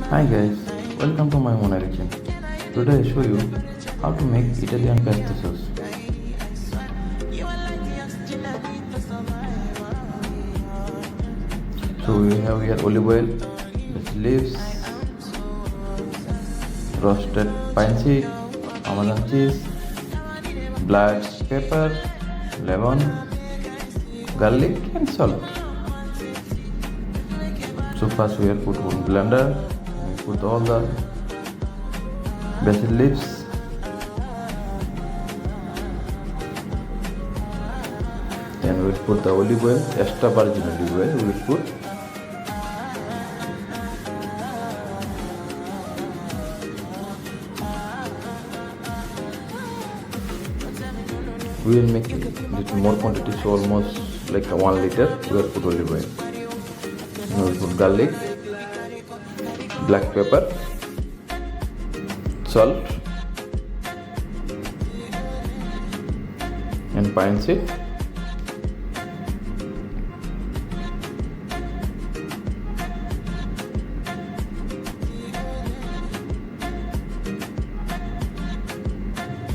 Hi guys, welcome to my Mona kitchen. Today I show you how to make Italian pesto sauce. So we have here olive oil, basil leaves, roasted pine seed, Parmesan cheese, black pepper, lemon, garlic and salt. So first we have put one blender, we put all the basil leaves, then we will put the olive oil, extra virgin olive oil we will put. We will make little more quantity, so almost like 1 liter we will put olive oil. We will put garlic, black pepper, salt and pine seed.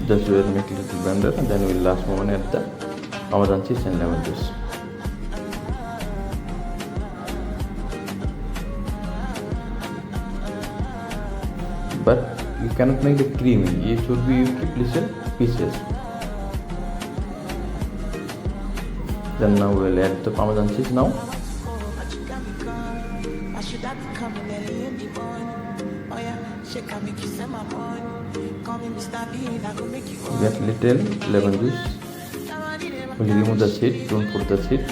Just we will make a little blender and then we will last moment add the Parmesan cheese and lemon juice. But you cannot make it creamy, it should be you keep little pieces. Then now we will add the Parmesan cheese now. Get little lemon juice. We will remove the seed, don't put the seed.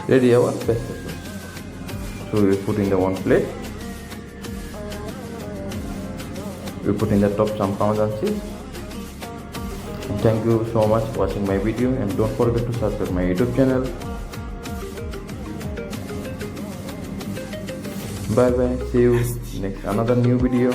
Ready our pesto sauce. So we put in the one plate. We put in the top some Parmesan cheese. And thank you so much for watching my video and don't forget to subscribe my YouTube channel. Bye bye. See you next another new video.